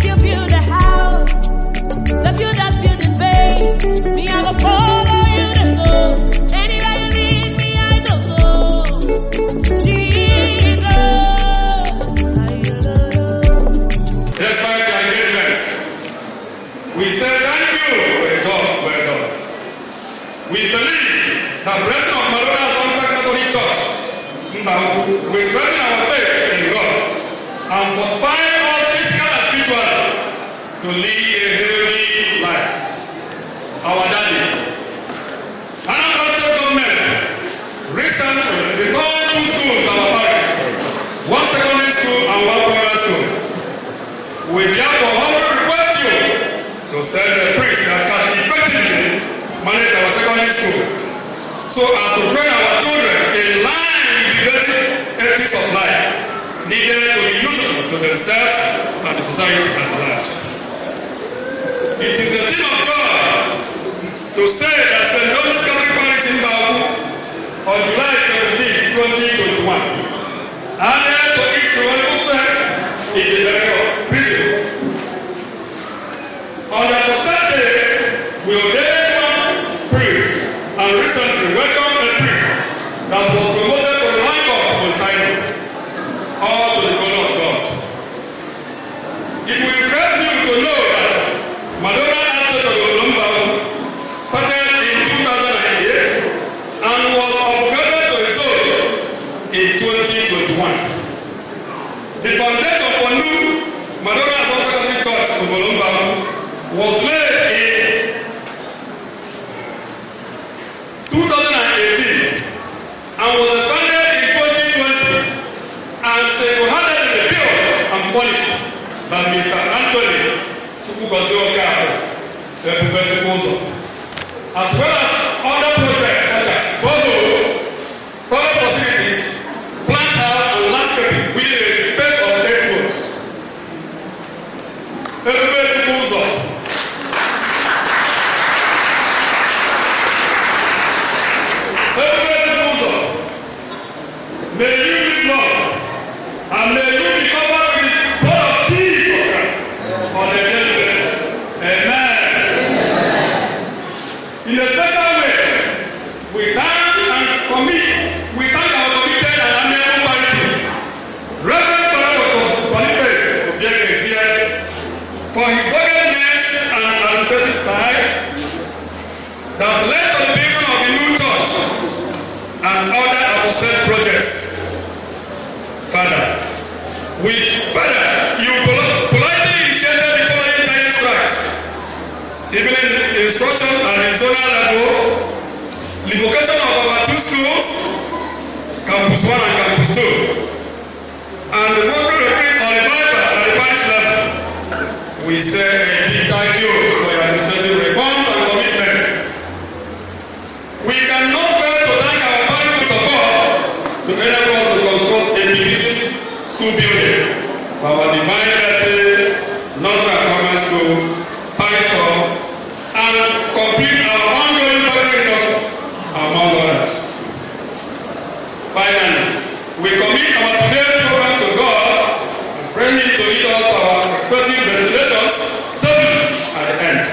you build a house, the builders build in vain. Me, I go follow you to go. Anywhere you lead me, I don't go. Jesus. Despite your engagements, we say thank you for a job well done. We believe that blessing of Madonna Assumpta Catholic Church Mbaukwu will strengthen our faith in God and fortify us physically and spiritually to lead a healthy life. Our daddy, Anambra State Government, recently returned 2 schools to our parish, 1 secondary school and 1 primary school. We therefore humbly request you to send a priest that can effectively manage our secondary school so as to train our children in line with the basic ethics of life needed to be useful to themselves and the society at large. It is a thing of joy to say that St. John's Catholic Parish in Mbaukwu on July 17, 2021 added to its religious strength in the area of prison. On the said days, we ordained 1 priest and recently welcomed a priest that was promoted to the rank of Messiah, all to the glory of God. It will interest you to know that Madonna Assumpta started in 2008 and was upgraded to a zone in 2021. The foundation for new Madonna Assumpta Catholic Church Avollo was laid in 2018 and was expanded in 2020 and single-handedly built and polished by Mr. Ezeokafor, EBUBECHUKWUZ0, as well as other projects such as Avollo, public facilities, plant house and landscaping within a space of 8 roads. EBUBECHUKWUZ0. May you live long and may you be covered with the blood of Jesus Christ for the deliverance. Amen. In a special way, we thank our committed and amiable pastor, Rev'd Paulinus for his doggedness and administrative pride that led to the building of the new church and other apostolic projects. Father, you politely initiated the following giant strikes, even in instruction at the zonal level, the vocation of our 2 schools, Campus 1 and Campus 2, and the monthly retreat on the Bible at the parish level. We say a big thank you for your administrative reforms and commitment. We cannot fail to thank our parish support to enable us to construct a befitting school building for our divine essay, nursery and primary school, parish hall, and complete our ongoing public industry, among others. Finally, we commit our today's program to God and pray Him to lead us to our respective destinations safely at the end.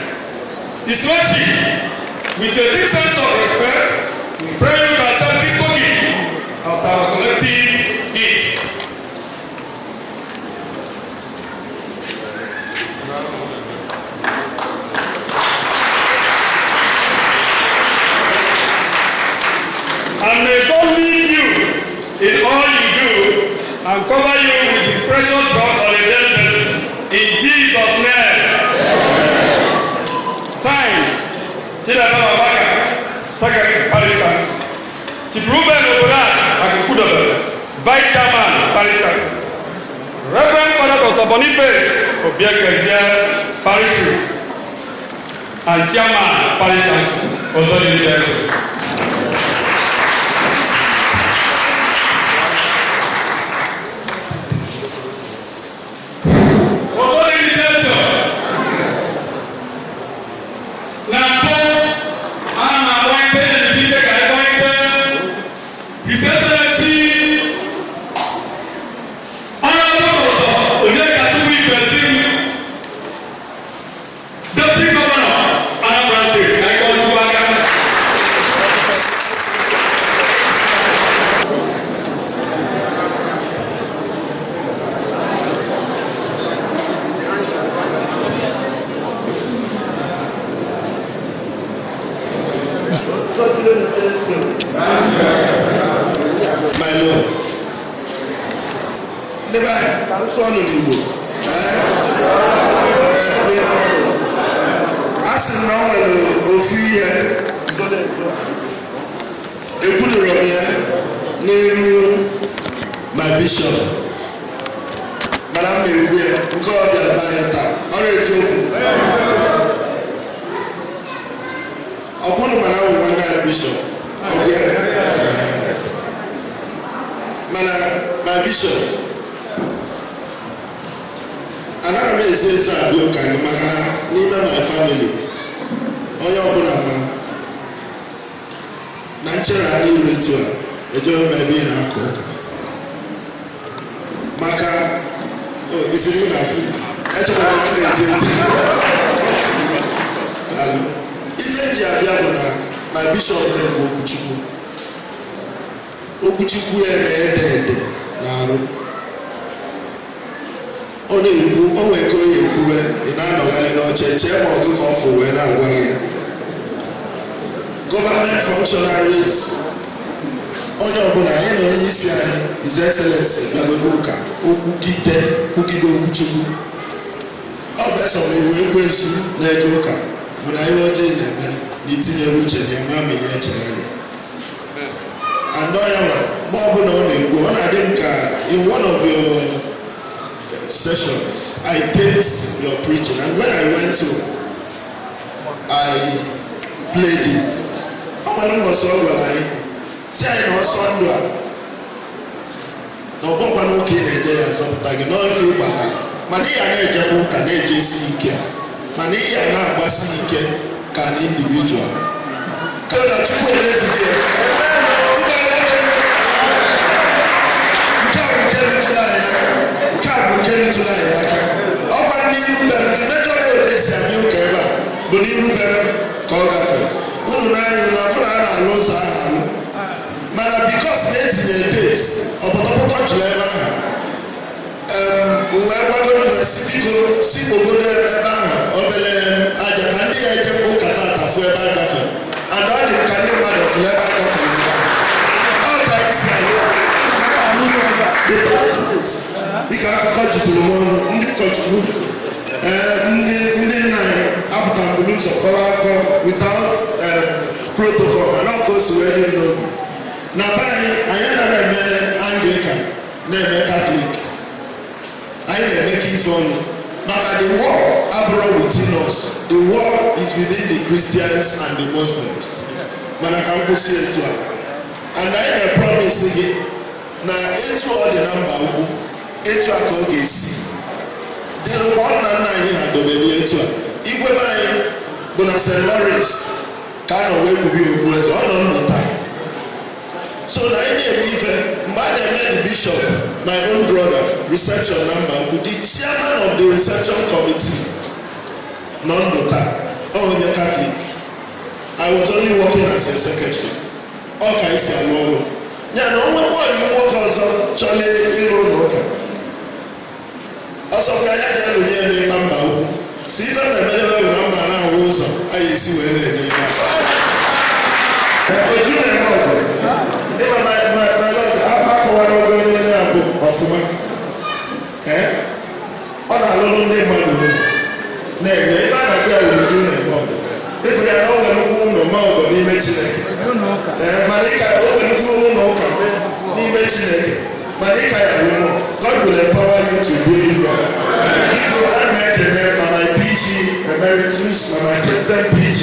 His Lordship, with a deep sense of respect, we pray you to accept this token as our collective gift. And may God lead you in all you do and cover you with His precious blood on a daily basis. In Jesus' name. Signed, Secretary Parish Council. Chief Reuben Vice Chairman Parish Council. Reverend Father Dr. Boniface Ezeokafor Parish Priest and Chairman Parish Council Avollo. My Lord. Never son of Igbo. As in now, of year, a good name my bishop. Madame, God, always open. Upon my bishop. My bishop. Anambra is Ezeokafor, my family. Onye ọbụla ma na nchere anyị etu a ejewe ebe ị na-akọ ụka maka isiri na afọ echekwara na na-ezi ezi ihe eji abịa bụ na my bishop na-ekwu okwuchukwu ya na-ede ede na-arụ ọ na-ekwu o nwere ka onye ekwuwe ị na-anọgharị n'oche chee ma ọgụ ka ọ fụ wee na-agwa gị government functionaries onye ọbụla anyị na onye isi anyị His Excellency bịagodo ụka okwugide okwuchukwu ọ bụ eso iwu ekwensu na-eje ụka bụ na ihe ọjọọ na-eme n'itinye uche na eme ama ihe echegharị and onye nwa mgbe ọbụla ọ na-ekwu ọ na-adị m ka in one of your sessions I taped your preaching and when I went to I played it. Ọmọdé mọ̀ sọ ọgbọ̀n anyị si anyị na ọsọ ndụ a na ọgbọkwa n'oke na-eje ya azọpụta gị n'ofe ụgbata mana ihe a na-ejekwa ụka na-ejesi ike mana ihe a na-agbasi ike ka na individual ka na Chukwu emezughị ya nke a bụ nke rụtụrụ anyị aka ọkwa n'iru bere the major road esi abịa ụka ebe a bụ n'iru bere ka ọ gafere unu n'anya na afọ na alụ ụzọ ahụ alụ mana bikos na-etinye date ọpụtọpụtọ jụrụ ebe ahụ wee gbagoro si biko si obodo ebe ahụ obere aja ka ndị ya ejekwa ụka tata fụ ebe a gafere and ọ dị ka ndị mmadụ fụ ebe a gafere ọ ka isi dịka akụkọ jụtụrụ m ọnụ ndị kọchukwu ndị nna anyị apụta mbulu ụzọ kọrọ akọ without protocol mana ọ ka o si wee dị n'obi na be anyị anaghị eme Anglican na-eme Catholic anyị na-eme ka ife ọnụ maka the war abụrụ within us the war is within the Christians and the Muslims mana ka m kwụsị etu a and anyị na-promise gị na etu ọ dị na Mbaukwu etu a ka ọ ga-esi dịrị ka ọ nna nna anyị ha dobere etu a igwe be anyị bụ na St. Lawrence ka a nọ wee kwubi okpueze ọ nọ ndụ taa so na anyị na-eme ife mgbe a na-eme the bishop my own brother reception na Mbaukwu the chairman of the reception committee nọ ndụ taa ọ onye Catholic I was only working as a secretary ọ ka esi alụ ọrụ ya na onwekwa iwu nwoke ọzọ chọrọ ịrụ ụlọ ụka ọsọkwa ya ji alụnye ebe na Mbaukwu si ife na-emedebe bụ na mba na-ahụ ụzọ anyị esi wee na-eje ebe oju na-eme ọgụ ịma akọwara ogo onye na-abụ ọfụma ọ na-alụrụ ndị mmadụ na-eme ife a na-abịa oju na-eme ọgụ ifere ya na o nwere ụkwụ ụlọ ma ọgọ n'ime Chineke mana ịka o nwere ụlọ ụka n'ime Chineke mana ịka ya bụ mụ God will empower you to do it well. Biko ana m ekele ma my PG emeritus ma my present PG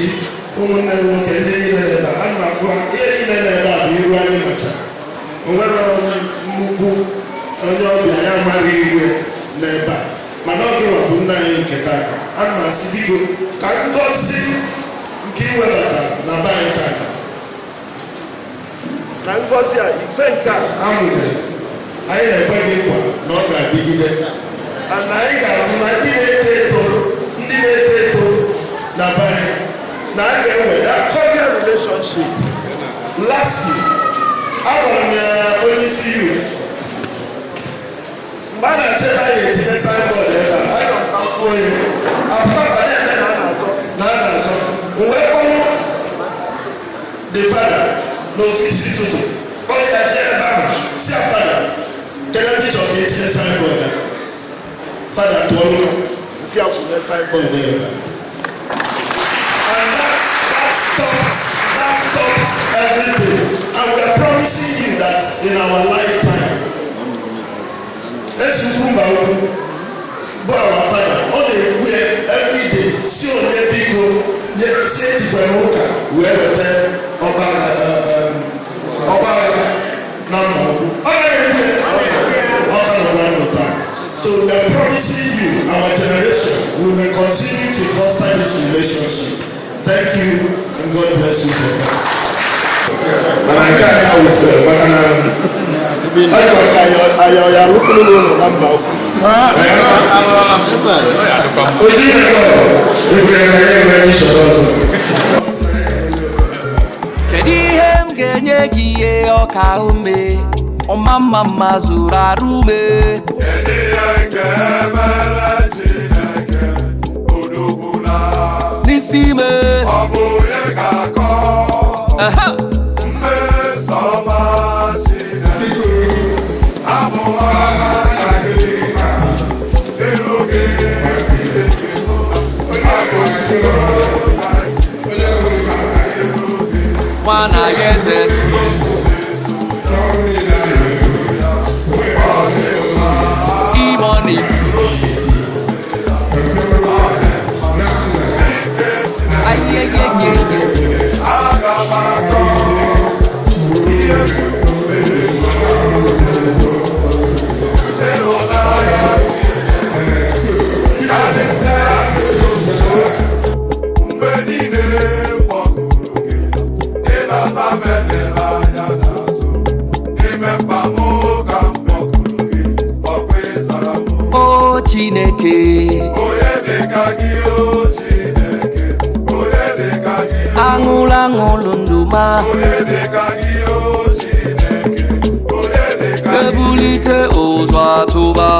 ụmụnne m nwoke ndị niile na-ebe a na afụ ihe niile na-ebe a bụ iru anyị macha o nwere nnukwu onye ọbịa ya mara iwe n'ebe a mana ọ gịnwa bụ nna anyị nke tata ana m asị biko ka ngozi nke iwebata na be anyị tata na ngozi a ife nke a amụnyere anyị na-ekwe gị nkwa na ọ ga-adịgide na anyị ga-azụ na ndị na-eto eto na be anyị na a ga-enwe that cordial relationship. Lastly, agwara m ya onye isi youth mgbe a na-eche ebe anyị etinye signboard ebe a anyị ga-akwụ onye apụta na a na-azọ wee kpọrọ the father na stops everything. And we are promising you that in our lifetime, let's move Mbaukwu. But our Father, all the way every day, C.on say to Benuka, whoever tell so we are promising you, our generation, we will continue to foster this relationship. Thank you, and God bless you for that. Kedu ihe m ga-enye gị ihe ọka ume ọma mma mma zuru arụ ume n'isi ime ọ bụ onye ga-akọ mmesoma Chineke abụ aka gị n'oge Chineke nwana ya eze imoni Chineke aṅụlụ ndụma ebulite ụzọ atụba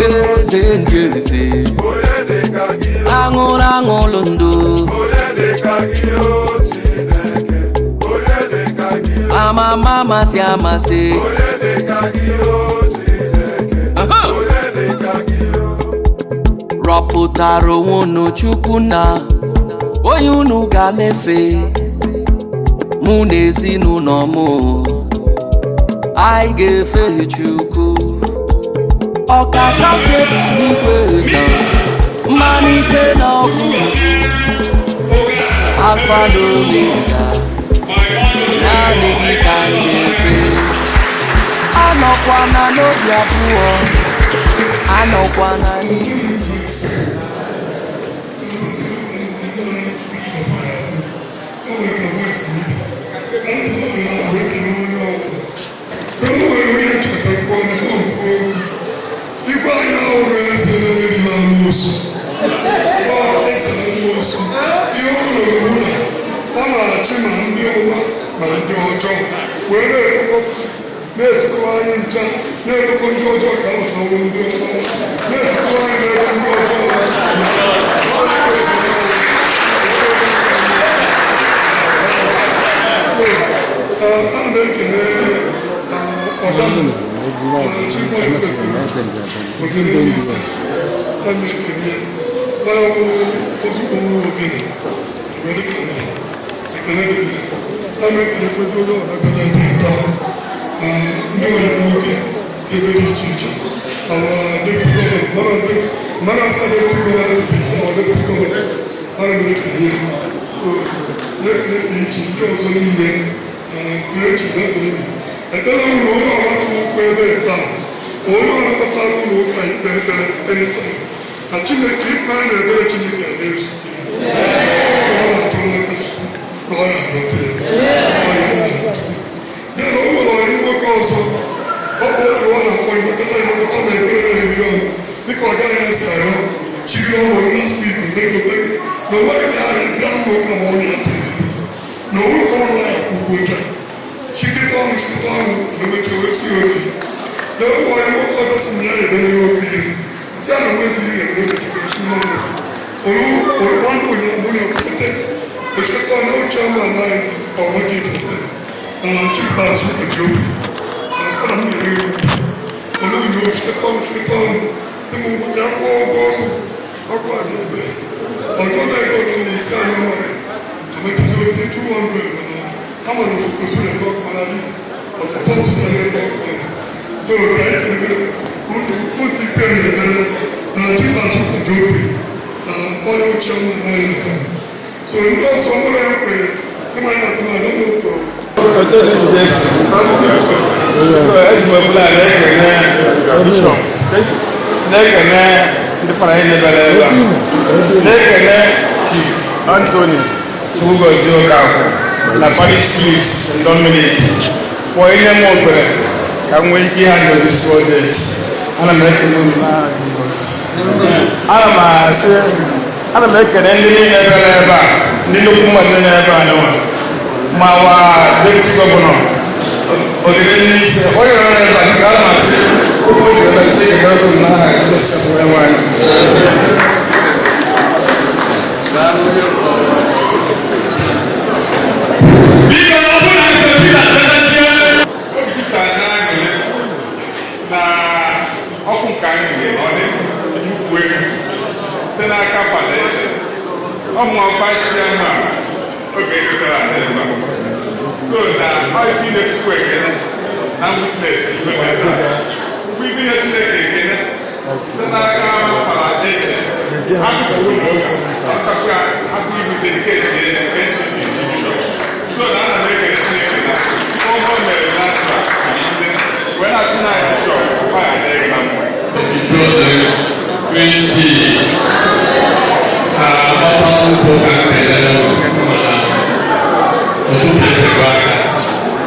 eze nke eze aṅụlụ ndụ amama amasị amasị rọpụtara onwe unu Chukwu na onye unu ga na-efe mụ na ezinụlọ m anyị ga-efe Chukwu ọkaka kebi n'igwe na mmalite na ọgwụgwụ Alfa na Omega naanị gị ka anyị ga-efe anọkwana n'obi abụọ anọkwana n'ihu Some of the I'll go back on the sky. I'm going to 200. I'm going to go to the dog malaris. But the pot is a dog. So, right, put the pen in there. Two months of the trophy. All your children. So, you know, somewhere I pray. Come on, I don't know. Chief Anthony Ezeokafor na parish priest Dominic for any more can we handle this project. And I'm making any ever never know. My deputy governor or the minister, or so that I've been a quick and witness we've been a check so that I can't follow it. Happy with the kids and pension institution. So that I make a check when I see I show why I take them.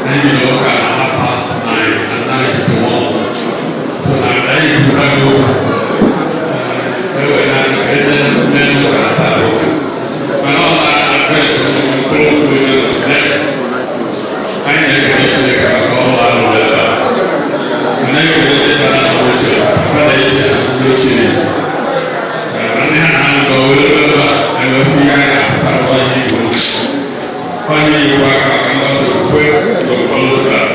And you look at 9:30 and now it's 1. So now you can go. And all that address will go with them. I never get to the call out of that. And I get it out of the church. And they just do this. And then I go with it. I will figure out what you do. When you work out, I'm also quick to follow that.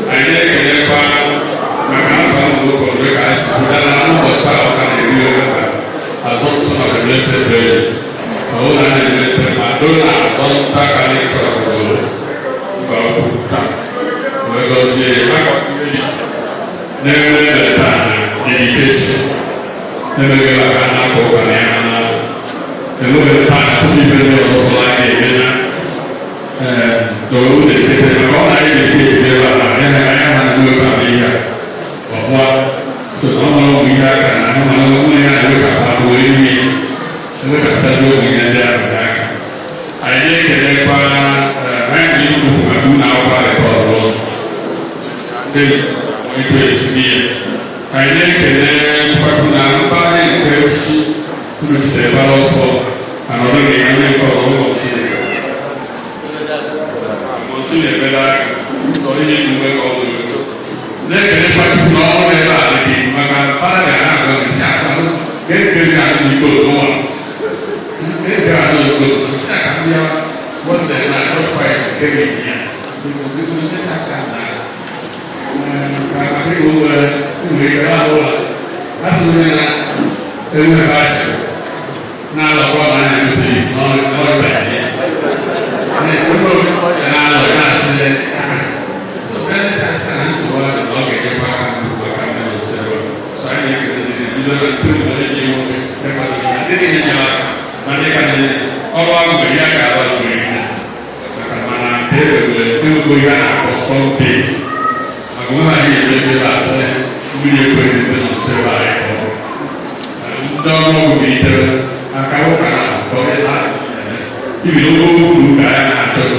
I didn't get my grandfather to correct us, but I know what's out of the as some of the blessed day. All I did with Madonna, some Takali Church of Mbaukwu. We go see never let time dedication. Never get a hand up and a look at the time to people of like a so the people all I did I do about here of what so no we have and I don't know about the way we look at that we get there. I did get a man who now by the road. Then it was me. I did get a by the which they follow for another day for see the better so you work all the way. Let the party know that my father and get to go no one. They are not good. Second, what they are not fighting here. We will get us that. I think we will get out. That's when they will pass. Now the one is not bad. And it's and I said, so then it's a sense of what the dog gave back and work on the server. So I think you don't do you didn't and they can all along the Yaga or the people go for some days. And when I hear the said, we are president of Survival. Don't know me there. I can't go around. If you don't look at it,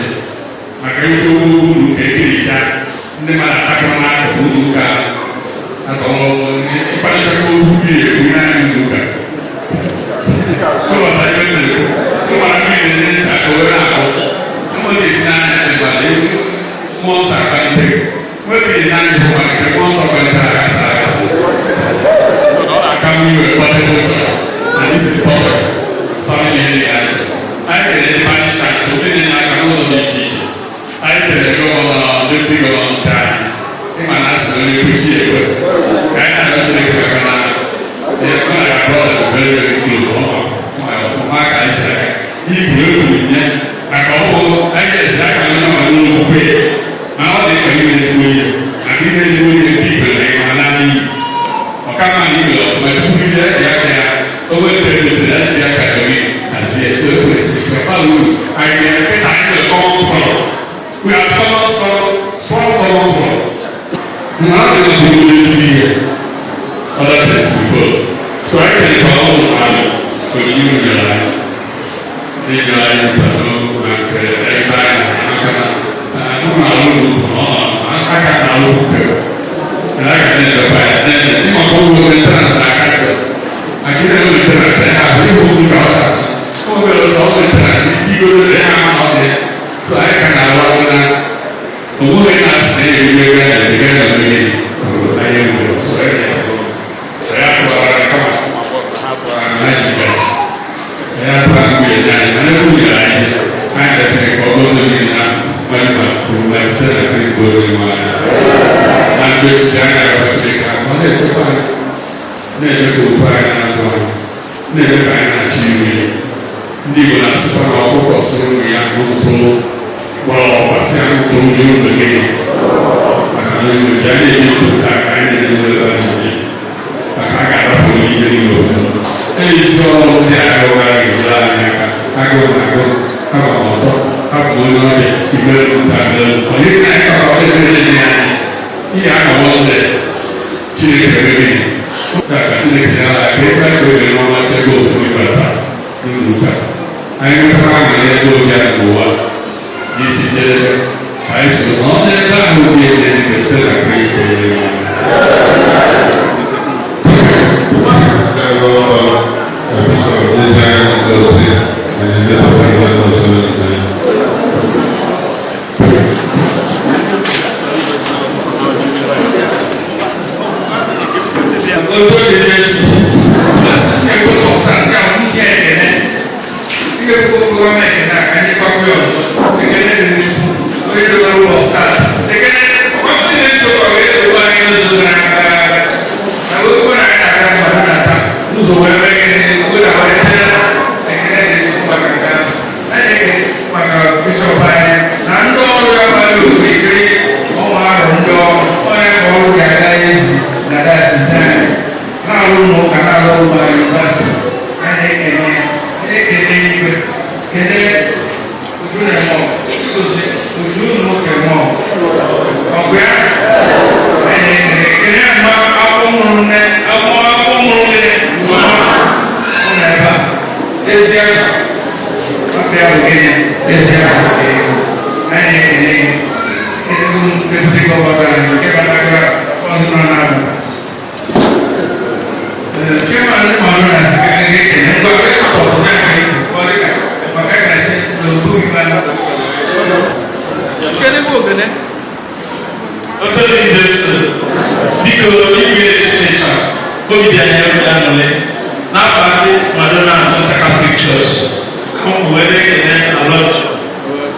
I can look at it. Never attack on look at all. If I just go to we are look at. What was I going to do? What I mean is, I go around. No one is not anybody. Most are going to take. What is not the most of the time? So, I come here with a and this is perfect. Something in the answer. I can imagine that so many I can also be teaching. I can go on lifting on time. I'm not really appreciate it. I can just think kwesịrị asị aka gị asị etu o kwesịrị papa uru anyị na-eme na anyị nwere common front. We have common front. Now they will do this here. Other things we go. So I can call on for you in your life. In your life, you know, and everybody, I don't know, I can't know. And I can never buy it. Then you want to go with the I can't go with the I have people who go outside. Oh, well, with the you go to the out there. So I can allow that. But what I not say, we're going to get a million. I am going so I have to come up. I have to be a guy. I know we are here. I have to take all those of you now. Like said, I think we're in my I'm going to say, I was saying, I'm going to say, never go by as well. Never find a chimney. Never ask for a book or so. We are going to, well, I say, I'm going to do again. I can't even journey you to I didn't know that. I can't get up for me anymore. And it's all there. I go. I'm going on it. You better look at them. But you can't go out there. Yeah, I want that. Children, that's it. I get back to the normal table for you. I am trying to go get more. This is the I should not let that be a still a grace for you. Madonna and Assumpta Catholic Church. Come where they can a lot.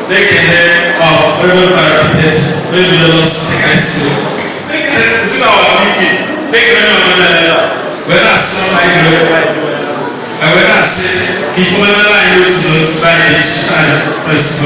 They can Rev'd maybe the Lord take us to. They can see our people. They can when I saw my and when I say, if one of I use to Spanish and press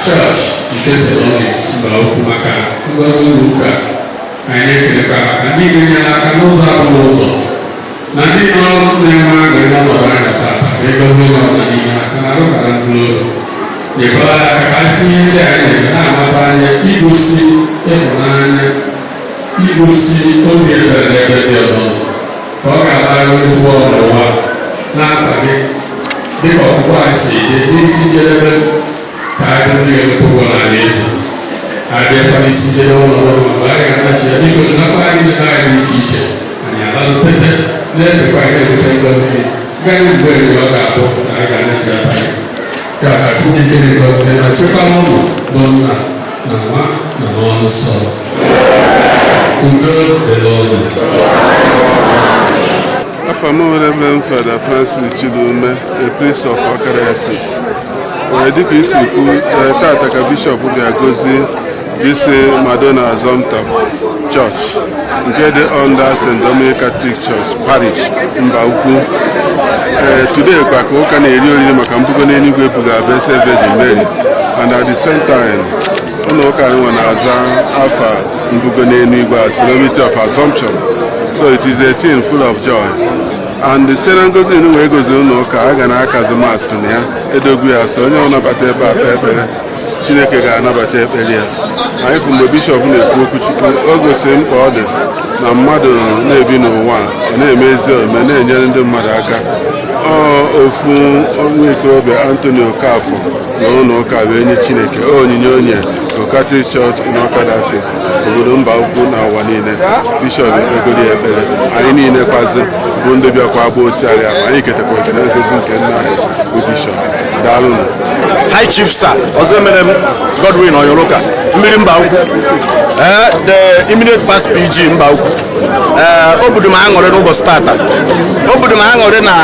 Church, in case of all this, Mbaukwu I na-efekwa na-ebute ngozi gaghị mgbe ọ ga-abụ na anyị ga-anachi abalị ya ka Chineke na-egosi na chekwala ụmụ bụ nna na nwa na mmụọ nsọ. Udo dịrị unu. Afam Reverend Father Francis Chidume, a priest of Okara Diocese. Dịka isi kwu tata ka bishọp ga-agozi isi Madonna Assumpta Church nke dị under St. Dominic Catholic Church Parish Mbaukwu. Today kwa ka ụka na-eri oriri maka mbugo n'eluigwe ebuga abese Ibezim Mary, and at the same time ụlọ ụka nwa na-aza afa mbugo n'eluigwe as Solemnity of Assumption. So it is a thing full of joy. And the state ngozi inu wee goziri ụlọ ụka a ga na-akazi masị na ya edogwu ya so onye ọnabata ebe akpa ekpere Chineke ga-anabata ekpere ya. Anyị fụ mgbe bishọp na-ekwu okwu Chukwu o gosiri mkpa ọ dị na mmadụ na-ebi n'ụwa ọ na-eme ezi omume na-enyere ndị mmadụ aka. Ofu onye ikorobịa Anthony Okafor na ụlọ ụka wee nye Chineke onyinye onye Catholic Church in Okara Diocese obodo Mbaukwu na ụwa niile. Bishọp egoli ekpere anyị niile kwazi bụ ndị bịakwa agba osiari afọ anyị ketakwa ekele ngozi nke nna anyị bụ bishọp. Daalụnụ. High Chief Sir Ozemere Godwin Oyoroka mmiri Mbaukwu the immediate past PG Mbaukwu. Obodo m aṅụrị n'ụbọchị tata. Obodo m aṅụrị na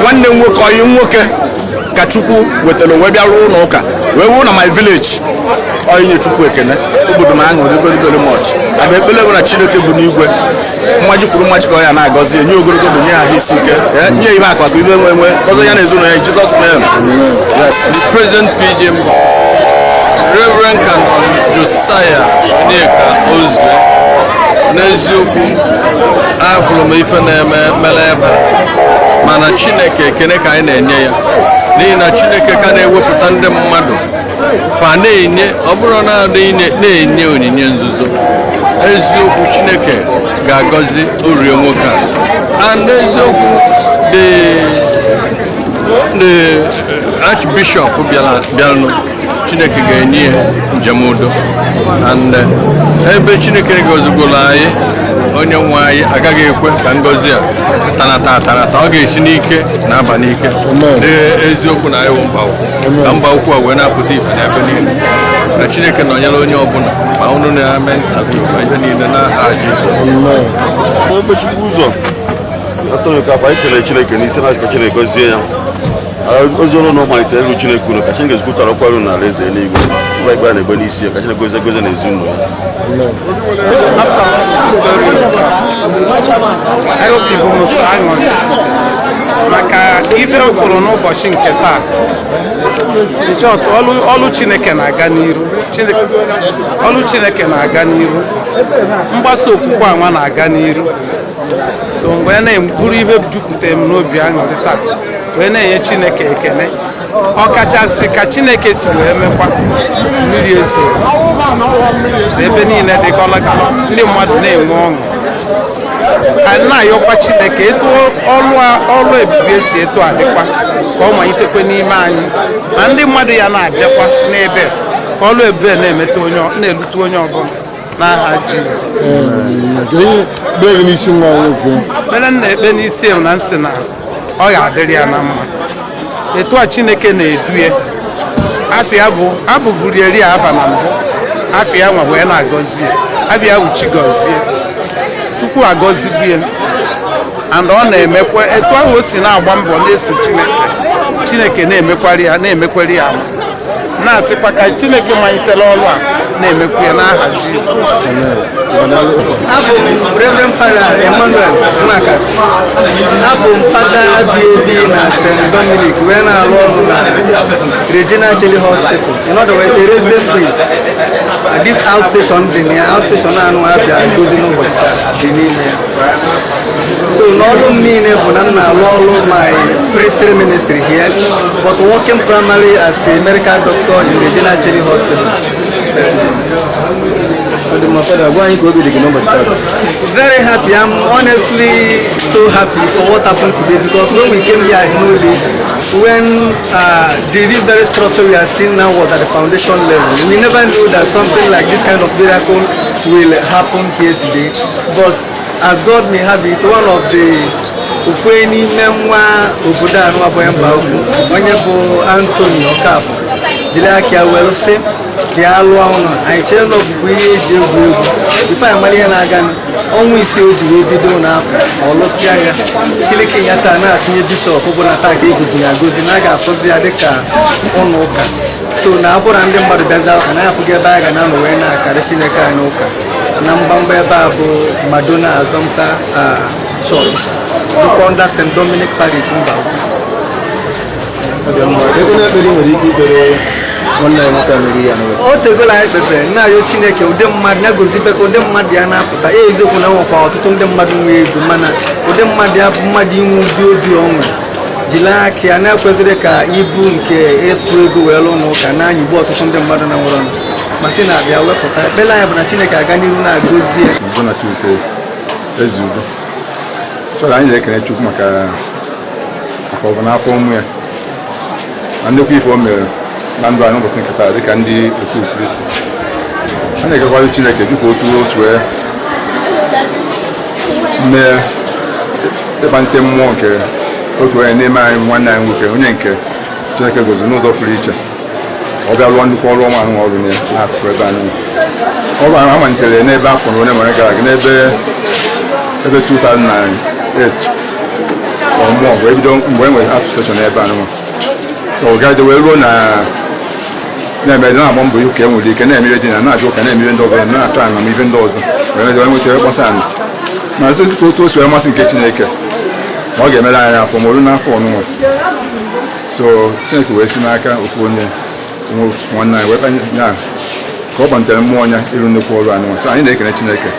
nwanne m nwoke ọyị nwoke ka Chukwu wetara onwe bịa ruo ụlọ ụka wee wuo na my village onye Chukwu ekene. Obodo m aṅụrị very much. Abịa ekpele bụ na Chineke bụ n'igwe mmaji kwuru mmaji ka ọ ya na-agọzi nye ogologo ndụ nye ahụ isi ike nye ihe akpakọ ibe nwe ọzọ ya na ezinụlọ ya Jesus name. The present PG Reverend Canon Josiah Nneka Ozue n'eziokwu afụrụ m ife na-eme mere ebe mana Chineke ekene ka anyị na-enye ya n'ihi na Chineke ka na-ewepụta ndị mmadụ fa na-enye ọ bụrụ na na-enye onyinye nzuzo. Eziokwu Chineke ga-agọzi orie nwoke a and eziokwu the Archbishop bịanụ Chineke ga-enye ya njem udo and ebe Chineke gozigolo anyị onye nwe anyị agaghị ekwe ka ngozi a tanata ọ ga-esi n'ike na aba n'ike eziokwu na anyị wụ ka Mbaukwu a wee na-apụta ife n'ebe niile na Chineke nọnyere onye ọbụla ma unu na-ame ma ihe niile n'aha Jizọs. Ibezim Ezeokafor anyị kelee Chineke n'isi na Chineke gozie ya ozi ọrụ na ọmalitere ịrụ Chineke unu ka Chineke zụtara ọkwa ọrụ na alaeze eluigwe ụba ikpe na-egbe n'isi ya ka Chineke gozie na ezinụlọ ya. Maka ife mfụrụ n'ụbọchị nke taa ọlụ Chineke na-aga n'iru ọlụ Chineke na-aga n'iru mgbasa okwukwe anwa na-aga n'iru wee na-eburu ihe jupụtara m n'obi aṅụrị taa wee na-enye Chineke ekele ọkachasị ka Chineke si wee mekwa mmiri ezo ebe niile dịkọla ka ndị mmadụ na-enwe ọṅụ ka na-ayọkwa Chineke etu ọlụ ebube si etu adịkwa ka ọ malitekwe n'ime anyị na ndị mmadụ ya na-abịakwa n'ebe ka ọlụ ebube na-elute onye ọbụla n'aha Jizọs. Mere na-ekpe n'isi m na nsị na ọ ga-adịrị ya na mma etu a Chineke na-edue afịa bụ abụvurieri afa na mbụ afịa nwa wee na-agọzie afịa bụ Chigọzie Chukwu agọzibie and ọ na-emekwa etu ahụ o si na-agba mbọ na-eso Chineke na-emekwari ya na-asịkwa ka Chineke malitere ọrụ a na-emekwa ya n'aha Jizọs. Abụ m Reverend Father Emmanuel Nwaka. Abụ m Fada bi na St. Dominic wee na-arụ ọrụ na Regional Children's Hospital. In other words, a resident priest. This outstation dị na outstation anụ abịa dozi n'ụbọchị dị n'ime ya. So n'ọrụ m niile bụ na m na-arụ ọrụ my priestly ministry here, but working primarily as a medical doctor in Regional Children's Hospital. Very happy. I'm honestly so happy for what happened today because when we came here, I know when the very structure we are seeing now was at the foundation level. We never knew that something like this kind of miracle will happen here today. But as God may have it, one of the Ufweni Memwa Ubudan Mbaukwu, onye bụ Anthony Okafor, jiri aka welu sị ka ya lụọ ụlọ. Anyị chere na ọ bụ ihe eji egwu egwu. Ife anyị mara ihe na-aga ọnwa ise o ji wee bido n'afọ ọ lụsịa ya Chineke ya taa na-achịnye bishọp bụ na taa ka egozi ya agozi na a ga-afụzi ya dịka ụlọ ụka. So na abụrụ ndị mmadụ bịaza ụka na afụghị ebe a ga na-anọ wee na-akarị Chineke anyị ụka na mgbamgba ebe a bụ Madonna Assumpta Church dịkwa under St. Dominic Parish Mbaukwu. O tegola anyị kpekpere nna ya Chineke ụdị mmadụ ya gozibeka ụdị mmadụ ya na-apụta eziokwu na nwekwa ọtụtụ ndị mmadụ nwee ego mana ụdị mmadụ ya bụ mmadụ inwe ụdị obi ọnwe jiri aka ya na-ekwesịrị ka ibu nke epu ego wee lụọ n'ụka na-anya ugbu ọtụtụ ndị mmadụ na nwere ọnụ ma sị na-abịa wepụta ekpere anyị bụ na Chineke aga n'ihu na-agozie chọrọ anyị na-ekene Chukwu maka ọgụ n'afọ ụmụ ya na nnukwu ife o mere na ndụ anyị n'ụbọchị nke taa dịka ndị otu Kristi. A na-ekekwara Chineke dịka otu wee mee ịkpante mmụọ nke otu onye n'ime anyị nwanne anyị nwoke onye nke Chineke gozi n'ụzọ pụrụ iche ọ bịa lụọ nnukwu ọrụ ọnwa anụ ọrụ n'akụkụ ebe anyị ọrụ ahụ amalitere n'ebe afọ na onye mere gara aga n'ebe 2008 ọmụọ wee bido mgbe e nwere atụ seshọn ebe anụ ọ gaje wee ruo na-eme na-agba mbọ ụka enwere ike na-emire dị na-ajụ ụka na-emire ndị ọzọ na-achọ amamihe ndị ọzọ wee nwetara kpọsa anyị ma otu o si wee masị nke Chineke ma ọ ga-emere anyị afọ ma oru n'afọ ọnụnwa so Chineke wee si n'aka ofu onye nwanne anyị wee ya ka ọ gbantere mmụọ ya ịrụ nnukwu ọrụ anụnwa so anyị na-ekene Chineke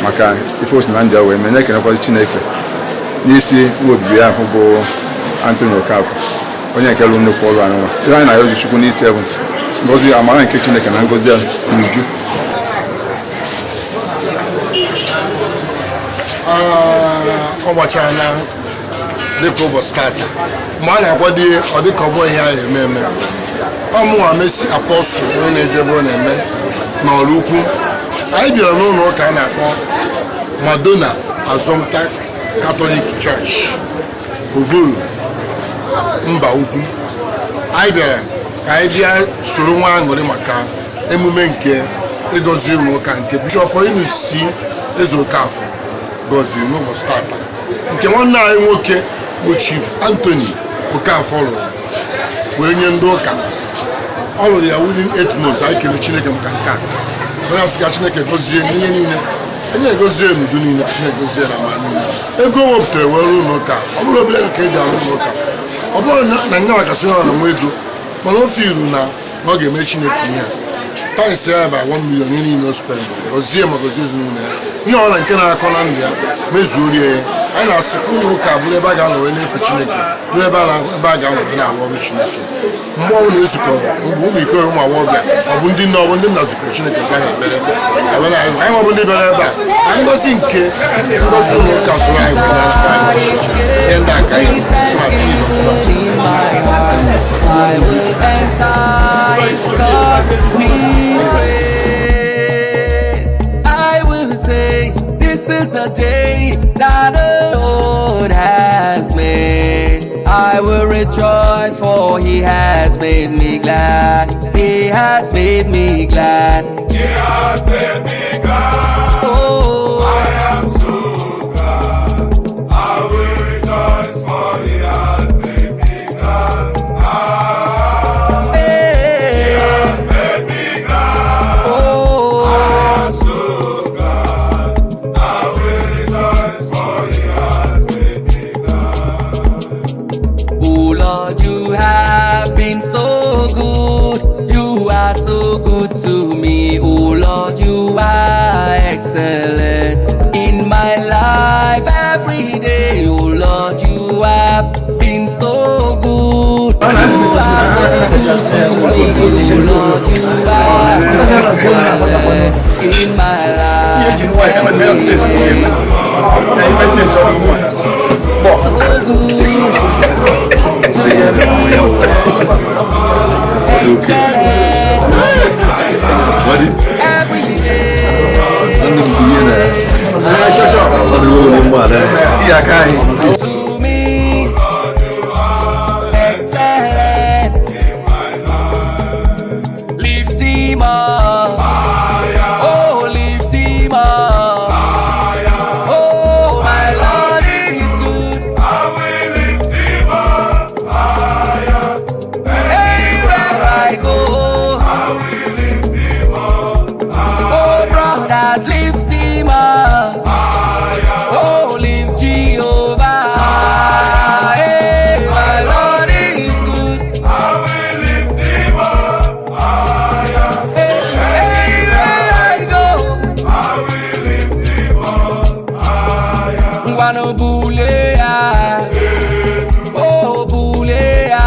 maka ife osi na ndị wee mee na-ekenekwazi Chineke n'isi nwa obibi ahụ bụ Anthony Okafor onye nke lụrụ nnukwu ọrụ anụnwa ihe anyị na-arịọzi Chukwu n'isi bụ ngozi amara nke Chineke na ngozi ya n'uju. Ọ gbachara dịka ụbọchị taata ma a na-akwado ọ dịka ọ bụghị ihe a eme eme ọmụnwa Messi apọstụl onye na-eje ebe ọ na-eme n'ọrụ ukwu. Anyị bịara n'ụlọ ụka a na-akpọ Madonna Assumpta Catholic Church Avollo Mbaukwu. Anyị bịara ka anyị bịa soro nwa aṅụrị maka emume nke ịgọzi ụlọ ụka nke Bishọp Paulinus C. Ezeokafor gọziri n'ụbọchị tata nke nwanne anyị nwoke bụ Chief Anthony Okafor lụrụ wee nye ndị ụka. Ọ lụrụ ya within 8 months. Anyị kele Chineke maka nke a onye asị ka Chineke gozie n'ihe niile onye egozie n'udu niile Chineke gozie na ma niile ego o wepụtara wee ruo n'ụka ọ bụrụ obere ka eji arụ n'ụka ọ bụrụ na nye makasị ya na nwa ego mana ofe iru na ọ ga-eme Chineke ihe taịsị ya bụ 1 million ihe niile o spend gozie ma gozie ezinụlọ ya ihe ọla nke na-akọ na ndụ ya mezuorie ya. Anyị na-asị ka ụlọ ụka bụrụ ebe a ga-anọ wee na-efe Chineke bụrụ ebe a ga-anọ wee na-arụ ọrụ Chineke mgbe ọ bụla ezukọ ụmụ iko ụmụ agbọghọbịa ọ bụ ndị nne ọ bụ ndị nna zukọrọ Chineke ka ha ekpere anyị ọ bụ ndị bịara ebe a na ngozi nke ngozi ụlọ ụka soro anyị bụ ihe ndị aka anyị na Jizọs I will enter his court with praise. I will say, this is the day that the Lord has made. I will rejoice, for he has made me glad. He has made me glad. He has made me glad. Oh, I am so glad. I will rejoice, for he has made me glad. To me, oh Lord, you are excellent in my life every day. Oh Lord, you have been so good. You are so good to me. Oh Lord, you are excellent in my life every day. So good. Excellent. Every day. To me, excellent. Lift him up. Oh, lift him up. Oh, my Lord is good. I will lift him up higher. Anywhere I go, I will lift him up higher. Oh, brothers, lift him up higher. Oh, lift Jehovah. Hey, my Lord is good. I will lift him up higher. Anywhere I go, I will lift him up higher. Wano bulea, oh bulea,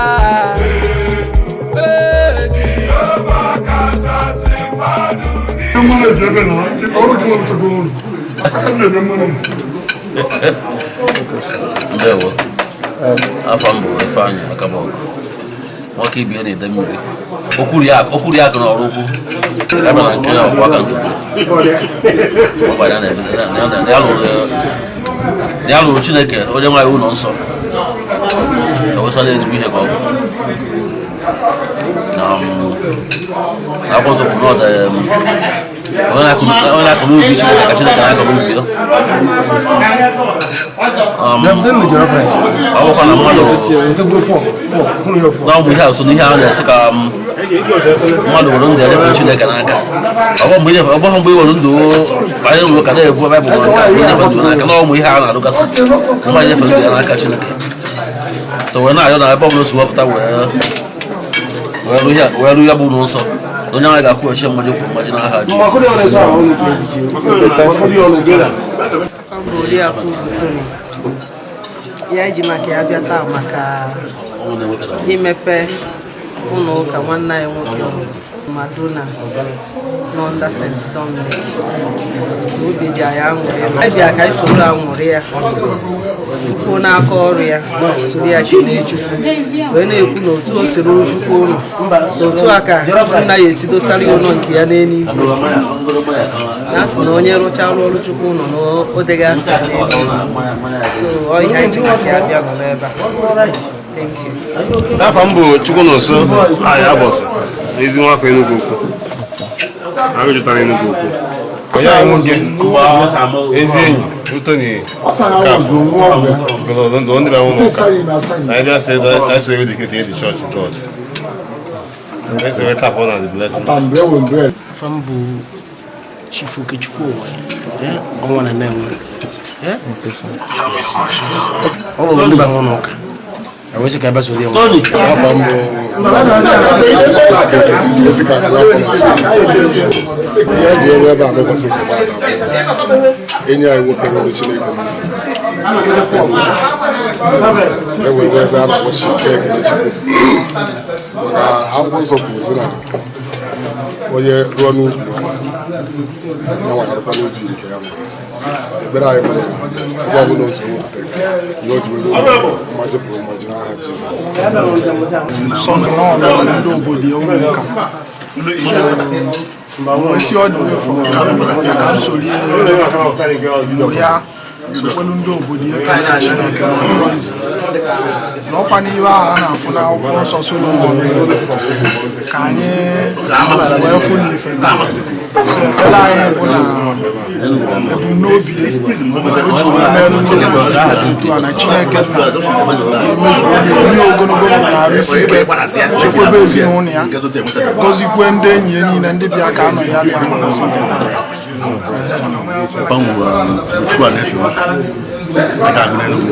Ndewo. Afa mbụ Ifeanyị Akabọgụ. Nwoke ibi na-ede mmiri. Okwu ya akụ n'ọrụ ukwu. Ebe na nke ya ọkwa aka ntụgbu. Ọkwa ya lụrụ Chineke onye nwe anyị ụlọ nsọ. Ewesala ezigbo ihe ka ọ bụ. Akwụkwọ nsọ kwuru onye na-akụ n'ubi Chineke ka Chineke na-akụ n'ubi ya. Ọ bụkwa na mmadụ na ụmụ ihe a so n'ihe a na-esi ka mmadụ were ndụ elefe Chineke n'aka. Ọ bụ mgbe iwere ndụ banye ụlọ ka na-ebu Baịbụl nyefe ndụ n'aka na ụmụ ihe a na-arụgasị mmadụ nyefe ndụ ya n'aka Chineke. So wee na-ayọ na ebe ọ bụla si wepụta wee rụ ya bụ ụlọ nsọ onye anyị ga-akwụghachi mmadụ kwuru mmadụ n'aha ya eji maka ya bịa taa maka imepe ụlọ ụka nwanne anyị nwoke Madonna n'ọnda St. Dominic. So obi dị anyị aṅụrị ya bịa ka anyị soro aṅụrị ya Chukwu n'aka ọrụ ya soro ya kelee Chukwu wee na-ekwu na otu o siri Chukwu ụlọ otu a ka nna ya esi dosara ya ụlọ nke ya n'eluigwe na asị na onye rụchara ọrụ Chukwu ụlọ na o deghị aka n'eluigwe. So ọ ihe anyị ji maka ya bịa nọ n'ebe a. Thank you. N'afọ m bụ Chukwunọsọ anyị abọsị ezi nwafọ Enugu Ukwu anyị jụtara Enugu Ukwu onye anyị nwoke ezi enyi Utoni Kafọ ndụ ndị na-anwụ n'ụka anyị bịa sị anyị so dedicate the church to God anyị so tap on the blessing. Afọ m bụ Chief Okechukwu ọnwa na nnewe ọ lụrụ ndị na-anwụ n'ụka I wish I could have been with Ndị obodo ya ka Chineke n'ọkwa n'ihe ahụ a na-afụ n'akwụkwọ nsọ Solomon ka anyị wee fụ n'ife taa. So ekele anyị bụ na ebumnobi o ji wee merụ ndị obodo otu a na Chineke ga-emezu onye ogologo na arụ isi ike chekwebe ezinụlọ ya gọzikwe ndị enyi ya niile ndị bịa ka anọ ya rịa n'ụbọchị nke taa. Chukwu na-eto aka agụ n'Enugu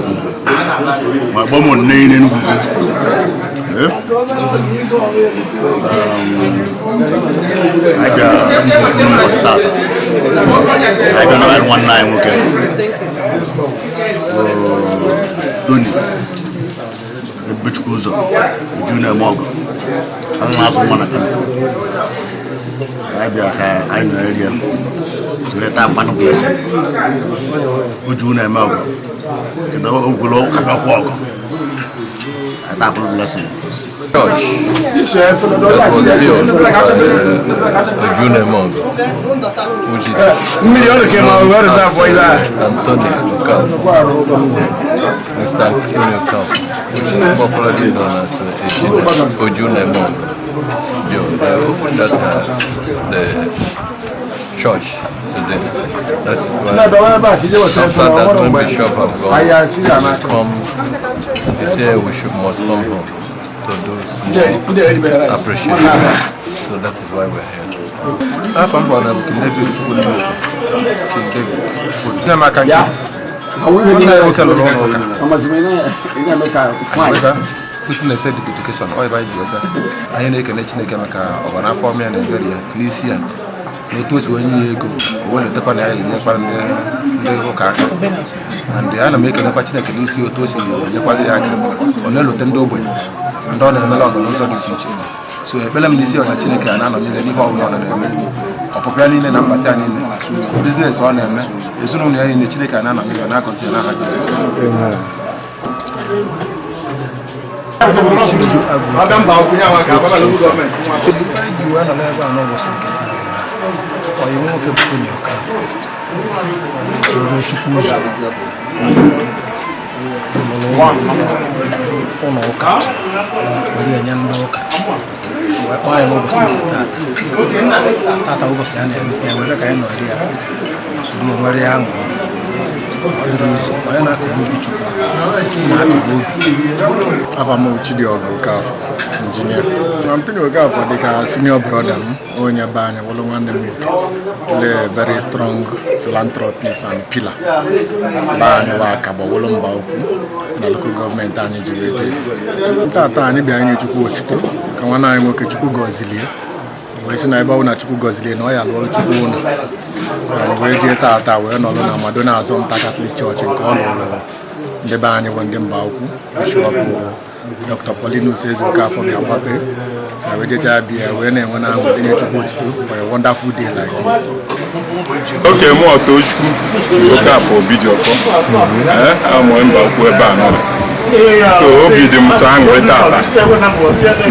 ma gbọmọ nne n'Enugu I bịa mbọsị taa I bịa na nwanne anyị nwoke Tony Ibezim uju na-eme ọgụ a na-azụ nwa na kano I bịa ka anyị na-eri ya sore ta fanu blessing uju na-eme ọgụ kedu ogolo ka ọgụ ata blessing church that was built by Ojune monk, which is Mr. Antonio Kauf, which is popularly known as Ojune monk. They opened that the church today. That is why after that when Bishop have gone, come, he said we must come home to do some appreciation. So that is why we're here. na-ese education ọ ebe anyị ji ebe anyị na-ekele Chineke maka ọbara afọ ọmịa na ebere ya n'isi ya na otu otu onye ya ego welutekwa na ya enyekwara ndị ụka aka and ana m ekelekwa Chineke n'isi otu o si enyekwara ya aka ọ na-elote ndị ogbenye ndị ọ na-emela ọgọ n'ụzọ dị iche iche so ekpere m n'isi ọnya Chineke a na-anọ niile n'ihe ọbụla ọ na-eme ọpụpụ ya niile na mkpata ya niile biznes ọ na-eme ezinụlọ ya niile Chineke a na-anọ niile na-agọzi ya n'aha Ezeokafor engineer. Ezeokafor dị ka senior brother m onye be anyị wụrụ nwanne m nwoke very strong philanthropist and pillar be anyị wa aka gbawụrụ Mbaukwu na local gọọmenti anyị ji wee dị tata anyị bịa nye Chukwu otito ka nwanne anyị nwoke Chukwu gọzilie wee si na ebe ọ na Chukwu gọzilie na ọ ya lụrụ Chukwu ụlọ so anyị wee jee tata wee nọrọ na Madonna Assumpta Catholic Church nke ọ lụrụ ndị be anyị bụ ndị Mbaukwu Bishop Dr. Paulinus Ezeokafor bịa gbape so we just have here we na enwe na Chukwu otito for a wonderful day like this. Okay, mo Tochukwu Ezeokafor Bidiofo amo Mbaukwu ebe a nọ so obi dị m so aṅụrị tata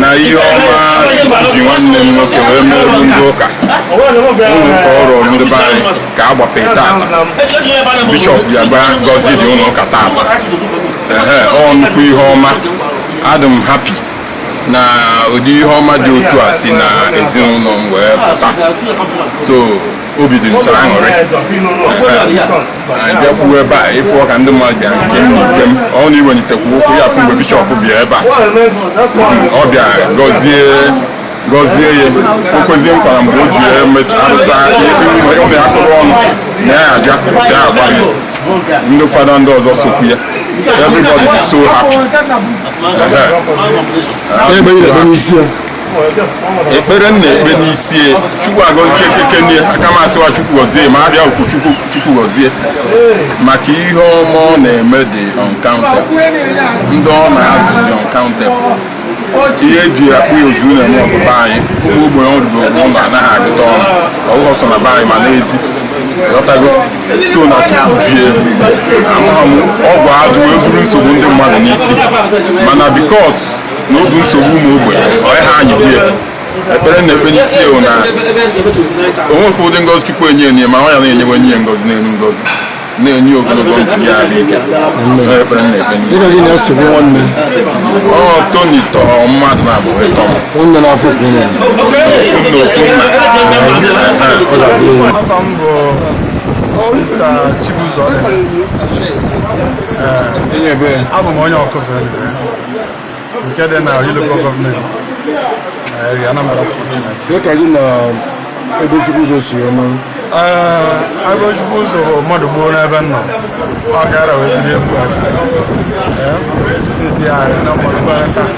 na ihe ọma ji nwanne m nwoke wee merụrụ ndị ụka ụlọ ụka ọrụ ndị be anyị ka a gbape tata bishọp bịagba gọzi dị ụlọ ụka tata ọ nnukwu ihe ọma adị m happy na ụdị ihe ọma dị otu a si na ezinụlọ m wee pụta so obi dị nso aṅụrị anyị bịakwuo ebe a ịfụ ka ndị mmadụ bịa nke m n'ike m ọ na iwelitekwa okwu ya afụ mgbe bishọp bịa ebe a ọ bịa gọzie ya okwezie nkwara mgbe o ji arụta ụmụ akụrụ ọnụ na ya abịa bịa agba ndị ụfọdụ ndị ọzọ sokwu ya everybody is so happy. Ekpere na-ekpe n'isi Chukwu agọzie kekeke aka m asịwa Chukwu gọzie ma abịa okwu Chukwu gọzie maka ihe ọma ọ na-eme dị uncountable ndị ọ na-azụ dị uncountable ihe eji akpụ ozu na-eme ọbụba anyị ụmụ ogbenye ọdụgo ụlọ anaghị agụta ọnụ ọgwụgwọ so na be anyị ma n'ezi ghọtago so na Chukwu ji amaghị m ọgwụ azụ wee bụrụ nsogbu ndị mmadụ n'isi mana bikos na obu nsogbu ụmụ ogbenye ọya ha anyị bie ekpere na-ekpe n'isi ewu na onwekwa ụdị ngozi Chukwu enye ma ọ ya na-enyewe nye ngozi n'elu ngozi na-enye ogologo ndụ ya ahụ ike ekpere na-ekpe n'isi ọ Tony tọrọ mmadụ na abụghị tọrọ Mr. Chibuzo abụ m onye ọkụzụ nke dị na local government area Anambra State. Dịka gị na Ibezim si ọma Ibezim bụ mmadụ gboo n'ebe nọ ọ gara wee bido egwu sizi anyị na mmadụ gbara taa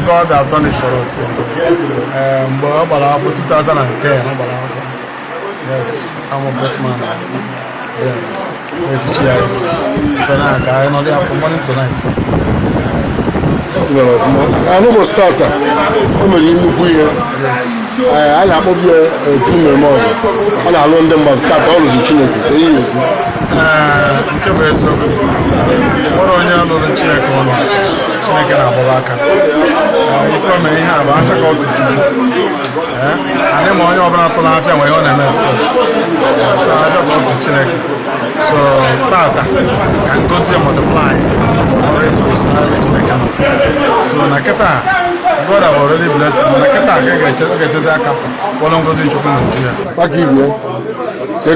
God have done it for us. Mgbe ọ gbara akwụkwọ 2010 ọ gbara akwụkwọ. Yes, I'm a best man. Yeah, if you cheer, if I know, I'm from morning to night. n'ụbọchị tata o mere nnukwu ihe a na-akpọbi eju mmemme ọgụ ọ na-alụ ndị mmadụ tata ọ rụzi Chineke ihe ekwu nke bụ eziokwu nwere onye lụrụ Chineke ọnụ Chineke na-agbaba aka ife o mere ihe a bụ afịa ka ọ tụrụ Chukwu anyị ma onye ọbụla tụrụ afịa nwere ihe ọ na-eme expect so afịa ka ọ tụrụ Chineke so tata ka ngozi multiply ọrụ efos n'ahịa Chineke nọ so na kịta God have already blessed him na kịta ka ga-echezi aka kpọrọ ngozi Chukwu n'uju ya maka ibie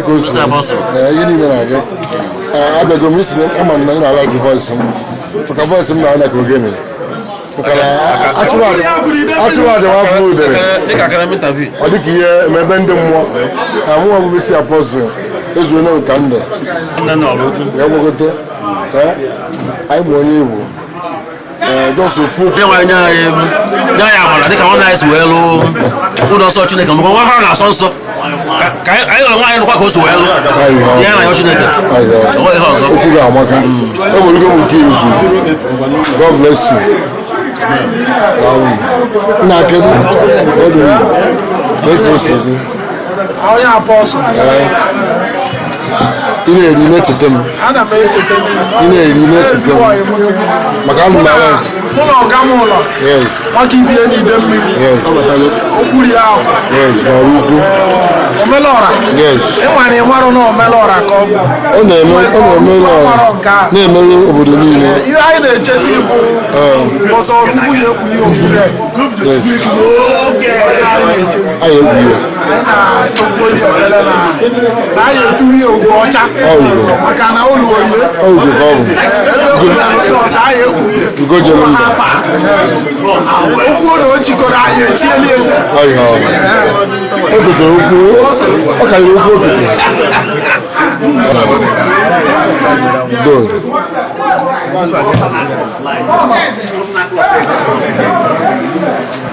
ka o si ihe niile na-aga abịago m isi ama m na ị na-ala gị voice m maka voice m na-ala ka ogene maka na achụrụ aja nwafọ m udere ọ dịka ihe emebe ndị mmụọ amụọ bụ isi apọstụl ezuo na nka ndụ ya gwagote anyị bụ onye Igbo jọsụ nye anyị amara dịka nwa anyị si wee lụọ ụlọ nsọ Chineke maka nwa ha na-asọ nsọ ka anyị hụrụ nwaanyị nụkwa ka o si wee lụọ ya na ya Chineke ihe ọzọ okwu ga-amaka enwere ego nke egwu God bless you nna kedu ka o si dị onye apọstụl ị na-eri na-echeta m ana m echeta ị na-eri na-echeta m maka alụ na ya mụ na ọga m ụlọ maka ibie n'ide mmiri okwuru ya ahụ n'ọrụ ukwu omelọra ịma na ịmarụ na omelọra ka ọ bụ na-emere obodo niile ihe anyị na-echezi bụ ọsọ ọrụ ugwu ya ekwu ihe ofure anyị egwu ya na-ekpoli ekpere na anyị etu ihe ugwu ọcha maka na ụlọ orie anyị ekwu ihe okwu na o jikọrọ anyị echieli o gotere okwu ọ karịrị okwu okike good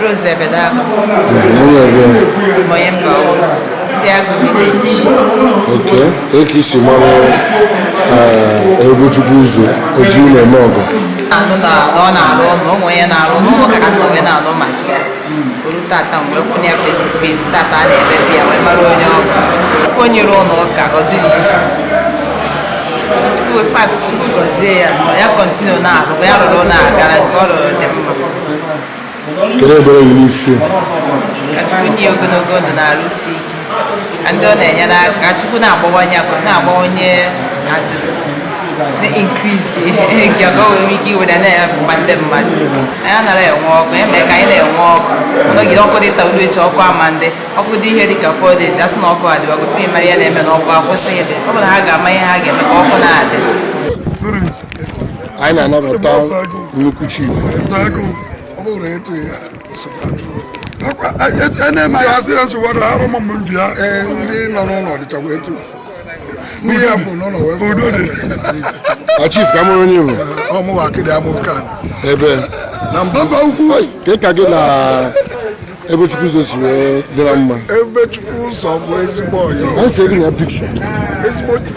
Rose Bedago. Onye Mbaukwu. Ndị Agụmile. Okay. Eke isi mara EBUBECHUKWUZ0 oji na-eme ọgụ. Anụ na ọ na-arụ ọnụ, ụmụ onye na-arụ n'ụlọ ka nnọbe na-anụ maka ya. Olu tata mgbe fụ ya face to face tata a na-emebi ya wee mara onye ọgụ. Ofe onye ruo ụlọ ụka ọ dịrị isi. Chukwu gọzie ya ya kọntinu na-arụ ya rụrụ na-agara nke ọ rụrụ dị mma. Kedu ebere yi n'isi ka Chukwu nye ogologo ndụ na-arụsi ike ka ndị ọ na-enyere aka Chukwu na-agbawanye akụ na-agbawanye na-increase egi ọga o nwere ike iwere na-epụkwa ndị mmadụ anyị anara enwe ọkụ ya mee ka anyị na-enwe ọkụ n'ogide ọkụ dịta udo echi ọkụ ama ndị ọkụ dị ihe dịka 4 days asị na ọkụ adị ọgụ pe mara ya na-eme na ọkụ akwụsị ịdị ọ bụ na ha ga-ama ihe ha ga-eme ka ọkụ na-adị anyị na-anabata nnukwu chief ndị nọ n'ụlọ dịchakwa etu n'ihe afọ n'ụlọ wee chief ka mụrụ onye Igbo ọmụwa akịdị amụka ebe na Mbaukwu ka gị na EBUBECHUKWUZ0 si wee dịra mma EBUBECHUKWUZ0 bụ ezigbo ọyị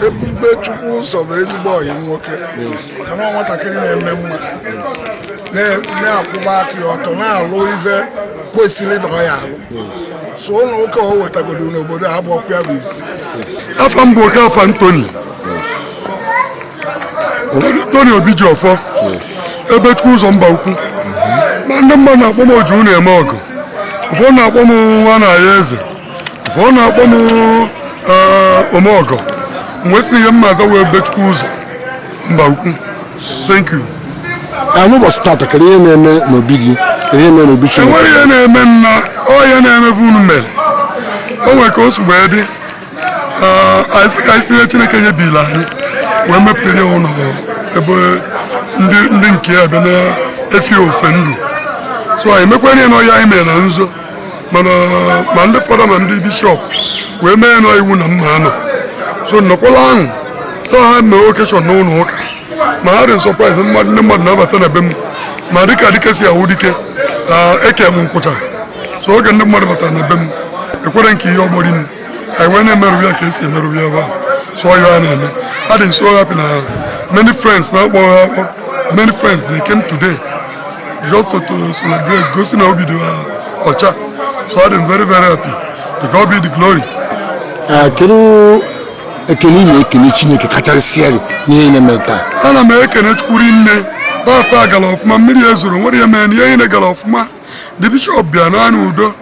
EBUBECHUKWUZ0 bụ ezigbo ọyị nwoke maka na nwatakịrị na-eme mma na-akwụba aka ya ọtọ na-alụ ife kwesịrị na ọ ya alụ so ụlọ ụka o wetagodo n'obodo a bụ ọkụ ya bụ isi afọ mbụ oke afọ Tony Obijiọfọ EBUBECHUKWUZ0 Mbaukwu ma ndị mmadụ na-akpọ m oju na-eme ọgụ ụfọdụ na-akpọ m nwa na-aya eze ụfọdụ na-akpọ m omeọgọ mgbe si na ihe mma aza wee EBUBECHUKWUZ0 Mbaukwu. Thank you. n'ụbọchị tata kedu ihe na-eme n'obi gị kedu ihe na-eme n'obi Chineke enwere ihe na-eme nna ọhịa na-emevu unu mere o nwere ka o si wee dị anyị siri Chineke nyebila anyị wee mepụtara ya ụlọ ebe ndị nke ya bịa na-efi ofe ndụ so anyị mekwara ya n'ọhịa anyị mere na nzo mana ma ndị fọdụ ma ndị bishọp wee mee nọ iwu na mma anọ so nnọkwala ahụ so ha mee okeshọn n'ụlọ ụka ma ha dị sọpraịz ndị mmadụ na-abata na be m ma dịka si ahụ dike eke m nkwụcha so oge ndị mmadụ batara na be m ekwere nke ihe ọgbọrị m anyị wee na-emerụ ya ka esi emerụ ya ebe a so ọhịa a na-eme ha dị so happy na many friends na-akpọ ha akpọ many friends they came today just to celebrate, go see now video Ocha. So I'm very, very happy. To God be the glory. Ekene Chineke kachasịrị n'ihe na-emeta. Ana m ekene Chukwu nne papa gala ọfụma mmiri ezoro nwere ya mee ihe na gala ọfụma. The bishop bịa na udo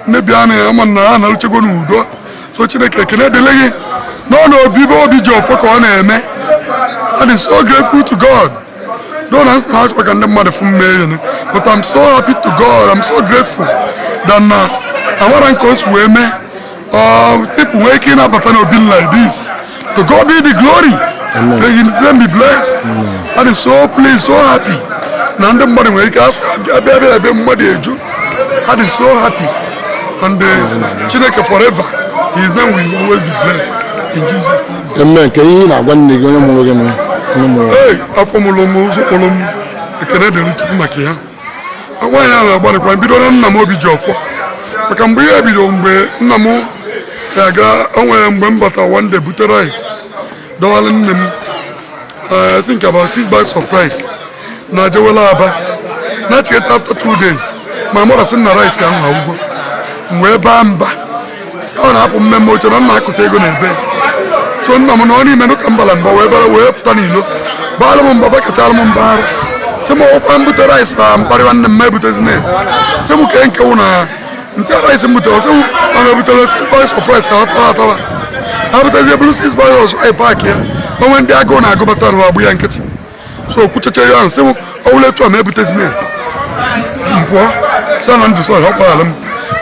nne bịa na ama na ha na-alụchego n'udo. So Chineke ekene dịle gị n'ọnụ obi ji ọfọ ka ọ na-eme. I am so grateful to God. Don't ask how I can mother from me, but I'm so happy to God. I'm so grateful that I want to women people waking up at an being like this. To God be the glory. May His name be blessed. I am so pleased, so happy. I am so happy. And Chineke forever. His name will always be blessed. In Jesus' name. Amen. Can you not one nigga? Hey, afọmụlụmụ ụzọkpọlụm ekene dịrị Chukwu maka ya. Agwa ya na-agbalịkwa bido na nna m obi ji ọfọ maka mgbe ihe bido mgbe nna m ga-aga onwe mgbe m bata one day bute rice dọwalụ nne m I think about 6 bags of rice na jewela Aba na cheta after 2 days ma mọra sị na rice ahụ agwụgwọ mgbe baa mba si ọ na-apụ mmemme oche na nna akụta ego na ebe so nna m na ọ n'ime n'ụka mbala mba wee fụta n'ilo baala m mba bakachala m mba arụ sị m ọkwa mbute rice ma mkparịwa nne m ebutezina sị m ke nkewu na nsị rice m butere sị m ma m ebutere 6 bags of rice ka ọ tawa atawa ha butezie bụrụ 6 bags of rice paaki ya onwe ndị agụụ na-agụbata na agbụ ya nkịtị so kwucheche ya ahụ sị m ọwụla etu a ma ebutezina mpụọ sị na ndụ sọ ọ kpaghara m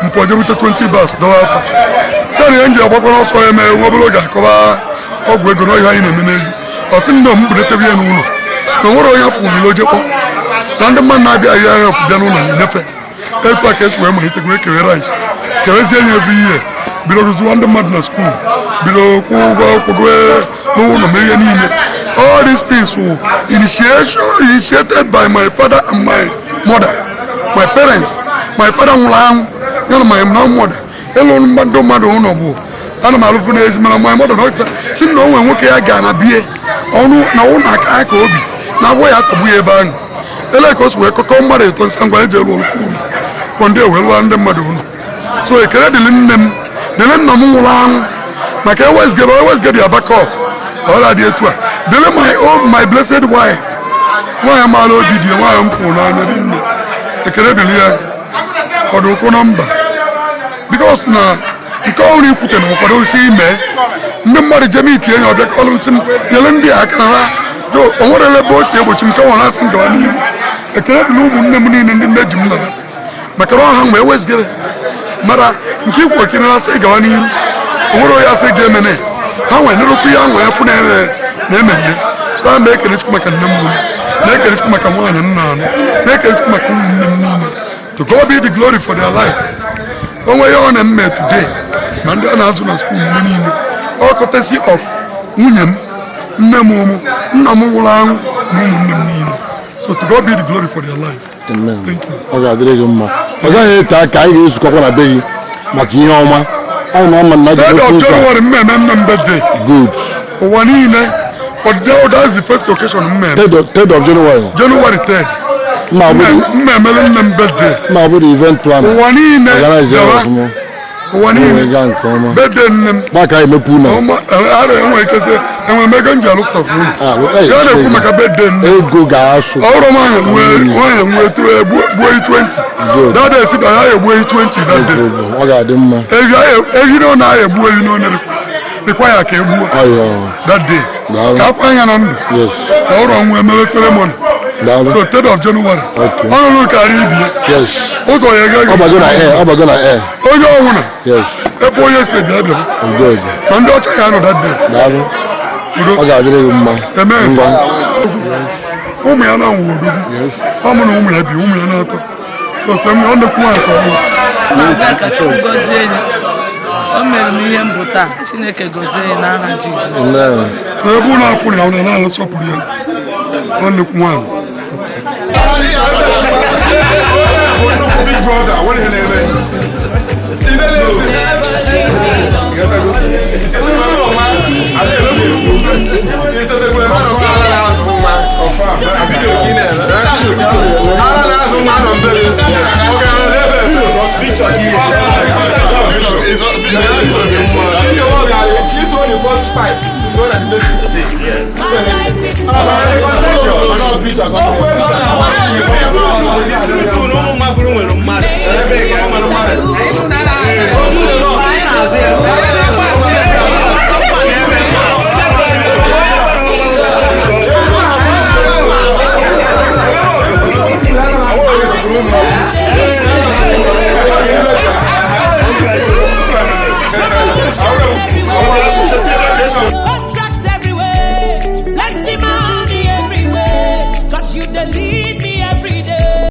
mpụọ je bute 20 bags dọwa afọ sị na ya nji agbakwa n'ọsọ ya mee nwa obere oge akọba ọgwụ ego n'ọhịa anyị na-eme n'ezi ọ sị m na m buretebe ya n'ụlọ na o nwere onye afọ n'ilo ojekpọ na ndị mmadụ na-abịa ahịa ahịa ọkụ bịa n'ụlọ na-enyefe etu a ka esi wee malite wee kewe rice kewezie ya every year bido rụziwa ndị mmadụ na skuul bido kwụ ụgwọ akwụkwọ n'ụlọ mee ihe niile all these things were initiated by my father and my mother my parents my father nwụrụ anwụ ya na my mother ịlụ mmadụ ụlọ bụ ana m alụfụ n'ezi mana my mother dọkịta si na onwe nwoke ya ga na bie ọnụ na ụlọ aka ka obi na agwọ ya atagbu ya ebe ahụ ele ka o si wee kọkọ mmadụ eto nsa ngwa eji elu olufu ụlọ kwọ ndị wee lụọ ndị mmadụ ụlọ so ekele dịrị nne m dịrị nna m nwụrụ anwụ maka ewezgede ya bakọp ọrịa dị etu a dịrị my blessed wife nwaanyị maara obi dị nwaanyị m fụrụ n'anya dị nne ekele dịrị ya ọdụkwụ na mba bikos na nke ọhụrụ ikwute na ụkwado osi ime ndị mmadụ jem itinye ya ọbịa kọlụ nsị m nyere ndị aka na ha o nwere ebe o si egbochi m ka nwa na-asị ngawa n'ihu ekele dị na ụmụnne m niile ndị nne ji m na ha maka na ọha mgbe ewezigere mara nke ikwu okene na-asị gawa n'ihu o nwere onye asị ga-emene ha nwere nerokwu ya nwa ya fụ na-eme ihe so ha na-ekele Chukwu maka nne m na-ekele Chukwu maka nwaanyị nna anụ na-ekele Chukwu maka ụmụnne m niile to God be the glory for their life onwe ya ọ na-eme today ma ndị a na-azụ na skuul mgbe niile ọ kọtesi of nwunye m nne m ụmụ nna m nwụrụ anwụ na ụmụnne m niile so to God be the glory for their life. Thank you. Ọ ga-adịrị gị mma ọ gaghị ete aka anyị ga-ezukọkwa na be gị maka ihe ọma anyị na ọma nna gị January mmemme nne m birthday good ụwa niile that's the first occasion mmemme 3rd of January 3rd mmemme nne m birthday ma ọ bụ the event plan ụwa niile ụwa niile birthday nne m gbaka emepu na enwe ike sị enwe mego nji alụfụta funu ya na-ekwu maka birthday nne ego ga-asụ ọrụ nwaanyị nwee gbuo 20 dada esi ka ya egbuo 20 that day ọ ga-adị mma ehi na ọ na-ahịa egbu ehi na onye dịkwa ya ka egbuo that day ka afọ anya na ndụ ọrụ nwe emere ceremony so 3rd of January ọnụrụ karịa ibie ụzọ ya gaghị onye ọhụrụ ebe onye si bịa bịa ma ndị ọcha ya nọ that day ọ ga-adịrị gị mma ụmụ ya na-anwụ odogwu ọ mụ na ụmụ ya bi ụmụ ya na-atọ ọ na-ekwu nke ọma na-abịa ka Chukwu gọzie ya o mere m ihe mbụ taa Chineke gọzie ya n'aha Jizọs na ebe ụlọ afọ na ọ na-ala sọpụrụ ya ọ na-ekwu nwaanyị Ara na azụ nwa Peter.